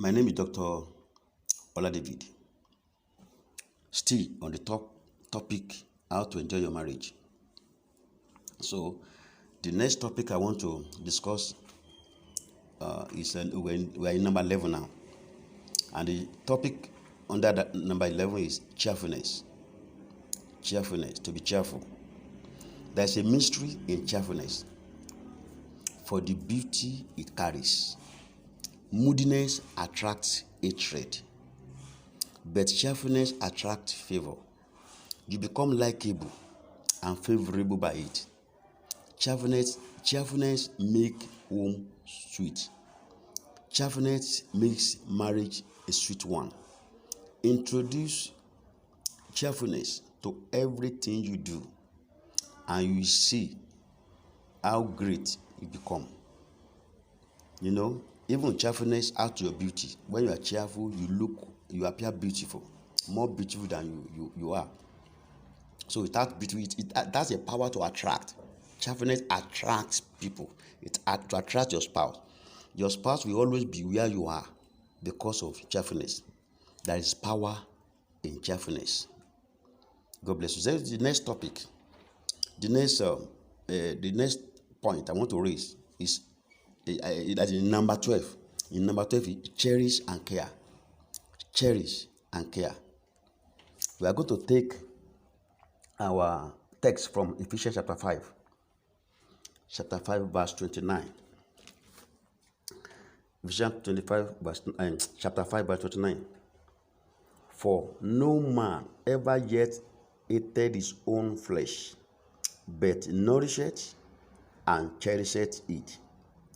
My name is Dr. Ola David. Still on the topic, how to enjoy your marriage. So, the next topic I want to discuss is we're in number 11 now, and the topic under that number 11 is cheerfulness. Cheerfulness, to be cheerful. There's a mystery in cheerfulness, for the beauty it carries. Moodiness attracts hatred, but cheerfulness attracts favor. You become likable and favorable by it. Cheerfulness makes home sweet. Cheerfulness makes marriage a sweet one. Introduce cheerfulness to everything you do, and you see how great you become. Even cheerfulness adds to your beauty. When you are cheerful, you appear beautiful, more beautiful than you are. So that's a power to attract. Cheerfulness attracts people. To attract your spouse. Your spouse will always be where you are because of cheerfulness. There is power in cheerfulness. God bless you. So the next topic, the next point I want to raise is that in number 12. In number 12 is cherish and care. Cherish and care. We are going to take our text from Ephesians chapter 5. Chapter 5 verse 29. Ephesians chapter 5 verse 29. For no man ever yet hated his own flesh, but nourisheth and cherisheth it,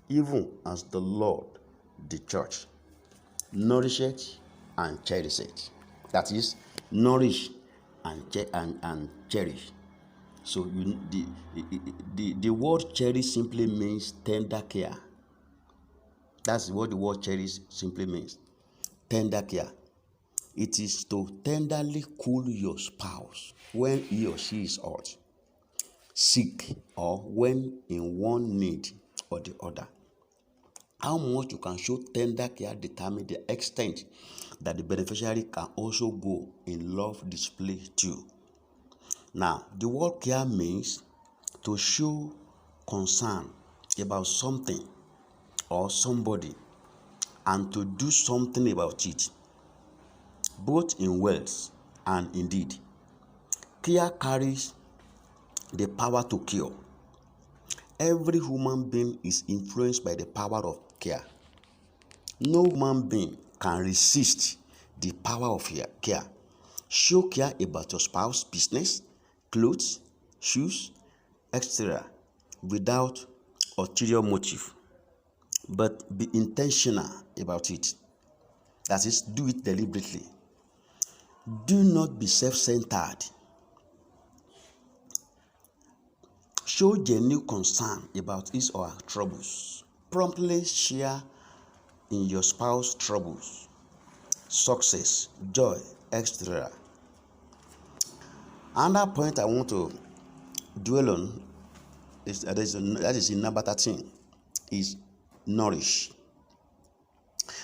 even as the Lord the church. Nourisheth and cherisheth. That is, nourish and cherish. So the word cherish simply means tender care. That's what the word cherish simply means. Tender care. It is to tenderly cool your spouse when he or she is hurt, sick, or when in one need or the other. How much you can show tender care determines the extent that the beneficiary can also go in love display too. Now, the word care means to show concern about something or somebody and to do something about it, both in words and in deed. Care carries the power to cure. Every human being is influenced by the power of care. No human being can resist the power of care. Show care about your spouse's business, clothes, shoes, etc. without ulterior motive, but be intentional about it. That is, do it deliberately. Do not be self-centered. Show genuine concern about his or her troubles. Promptly share in your spouse's troubles, success, joy, etc. Another point I want to dwell on that is in number 13 is nourish.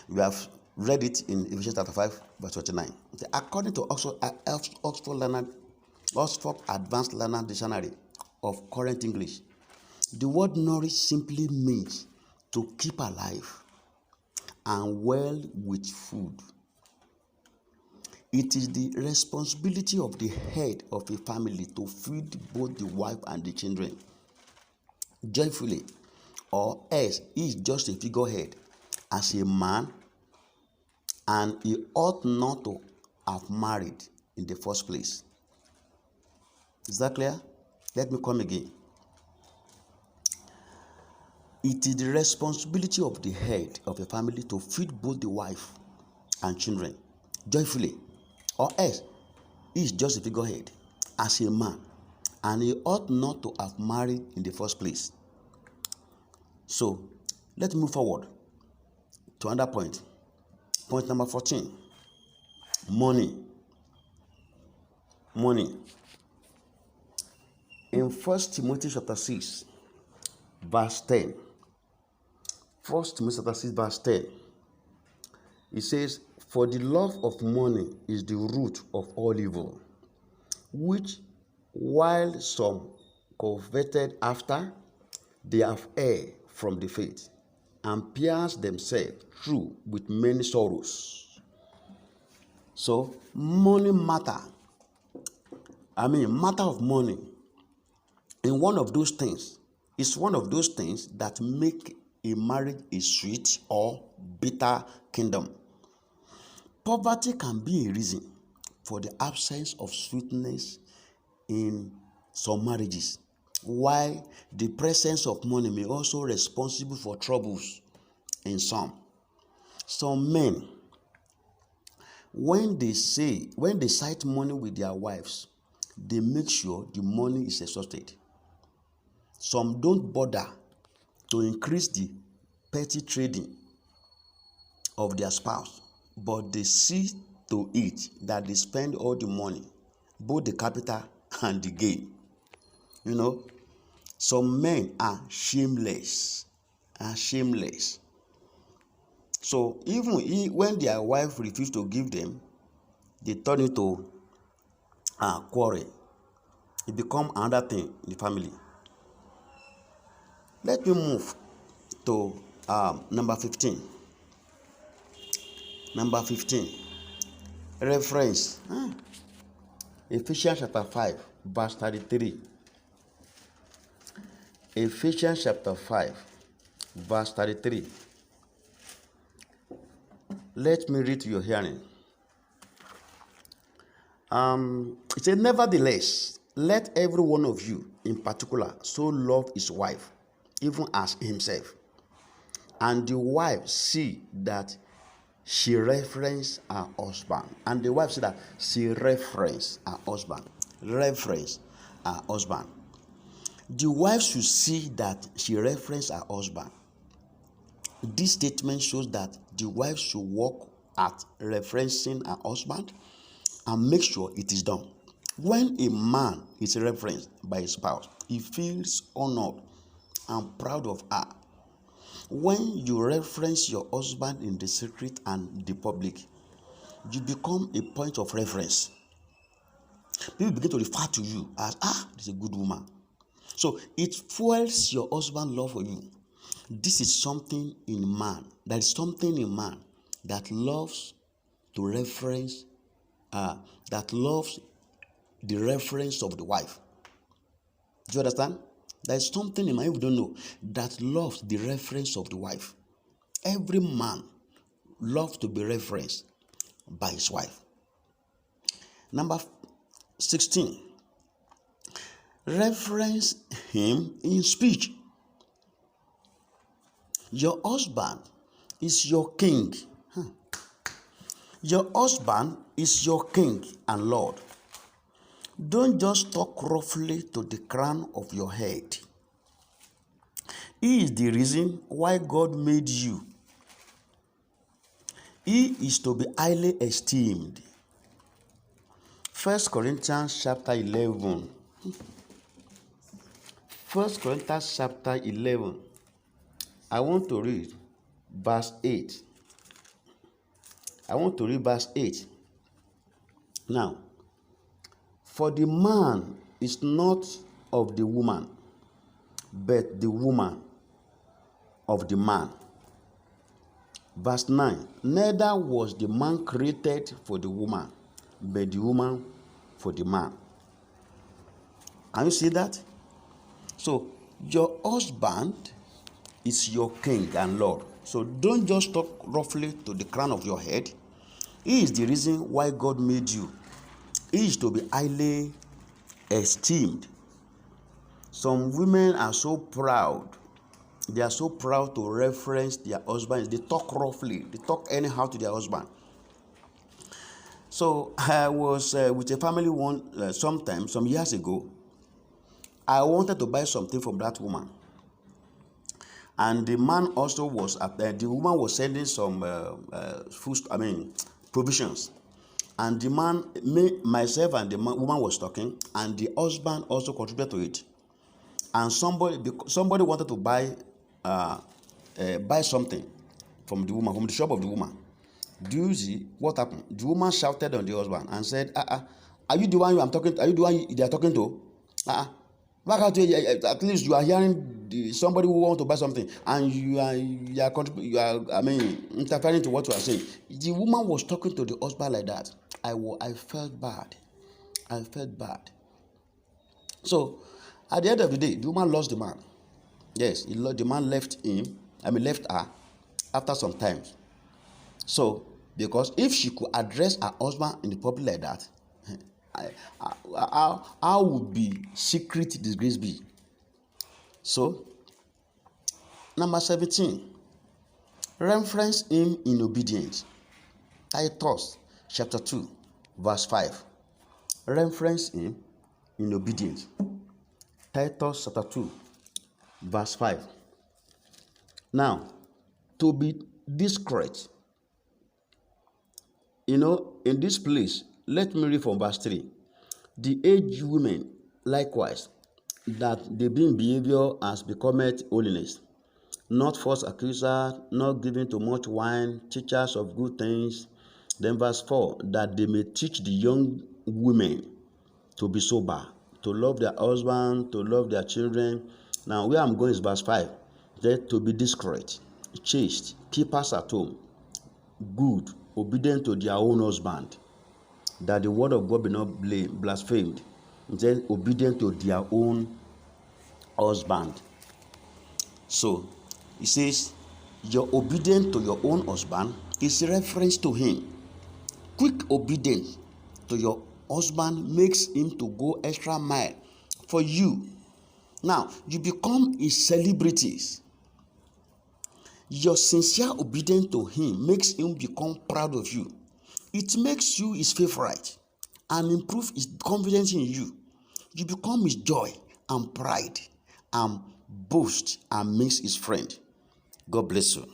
We have read it in Ephesians chapter 5 verse 29. According to Oxford Advanced Learner Dictionary of Current English, the word nourish simply means to keep alive and well with food. It is the responsibility of the head of a family to feed both the wife and the children joyfully, or else he is just a figurehead as a man, and he ought not to have married in the first place. Is that clear? Let me come again. It is the responsibility of the head of a family to feed both the wife and children joyfully, or else he is just a figurehead as a man, and he ought not to have married in the first place. So, let's move forward to another point. Point number 14. Money. In 1 Timothy chapter 6, verse 10. 1 Timothy chapter 6, verse 10. It says, "For the love of money is the root of all evil, which while some coveted after, they have erred from the faith, and pierced themselves through with many sorrows." So, money matter. Matter of money. In one of those things, it's one of those things that make a marriage a sweet or bitter kingdom. Poverty can be a reason for the absence of sweetness in some marriages, while the presence of money may also be responsible for troubles in some. Some men, when they cite money with their wives, they make sure the money is exhausted. Some don't bother to increase the petty trading of their spouse, but they see to it that they spend all the money, both the capital and the gain. Some men are shameless. So even when their wife refuses to give them, they turn it to quarrel. It becomes another thing in the family. Let me move to number 15. Number 15. Reference. Ephesians chapter 5, verse 33. Ephesians chapter 5, verse 33. Let me read to your hearing. It says, "Nevertheless, let every one of you in particular so love his wife, even as himself. And the wife see that she reference her husband." And the wife see that she reference her husband. Reference her husband. The wife should see that she reference her husband. This statement shows that the wife should work at referencing her husband and make sure it is done. When a man is referenced by his spouse, he feels honored and proud of her. When you reference your husband in the secret and the public, you become a point of reference. People begin to refer to you as, this is a good woman. So it fuels your husband's love for you. This is something in man. There is something in man that loves to reference, that loves the reference of the wife. Do you understand? There is something in man, if you don't know, that loves the reference of the wife. Every man loves to be referenced by his wife. Number 16. Reference him in speech. Your husband is your king. Your husband is your king and Lord. Don't just talk roughly to the crown of your head. He is the reason why God made you. He is to be highly esteemed. 1 Corinthians chapter 11. 1 Corinthians chapter 11. I want to read verse 8. Now, for the man is not of the woman, but the woman of the man. Verse 9. Neither was the man created for the woman, but the woman for the man. Can you see that? So, your husband is your king and Lord. So don't just talk roughly to the crown of your head. He is the reason why God made you. He is to be highly esteemed. Some women are so proud. They are so proud to reference their husbands. They talk roughly. They talk anyhow to their husband. So I was with a family some years ago. I wanted to buy something from that woman. And the man also was the woman was sending some provisions. And the man, myself and the woman was talking, and the husband also contributed to it. And somebody wanted to buy something from the woman, from the shop of the woman. Do you see what happened? The woman shouted on the husband and said, are you the one I'm talking to? Are you the one they are talking to? Back out here, at least you are hearing somebody who want to buy something, and you are interfering to what you are saying. The woman was talking to the husband like that. I felt bad. I felt bad. So at the end of the day, the woman lost the man. Yes, the man left her after some time. So, because if she could address her husband in the public like that, how would be secret disgrace be? So, number 17, reference him in obedience. Titus chapter 2, verse 5. Reference him in obedience. Titus chapter 2, verse 5. Now, to be discreet, in this place, let me read from verse 3. The aged women likewise, that they be in behavior as becometh holiness, not false accusers, not given to much wine, teachers of good things. Then verse 4, that they may teach the young women to be sober, to love their husband, to love their children. Now, where I'm going is verse 5. That to be discreet, chaste, keepers at home, good, obedient to their own husband, that the word of God be not blasphemed. Then obedient to their own husband. So, he says, your obedience to your own husband is a reference to him. Quick obedience to your husband makes him to go extra mile for you. Now, you become his celebrities. Your sincere obedience to him makes him become proud of you. It makes you his favorite and improve his confidence in you. You become his joy and pride and boast and makes his friend. God bless you.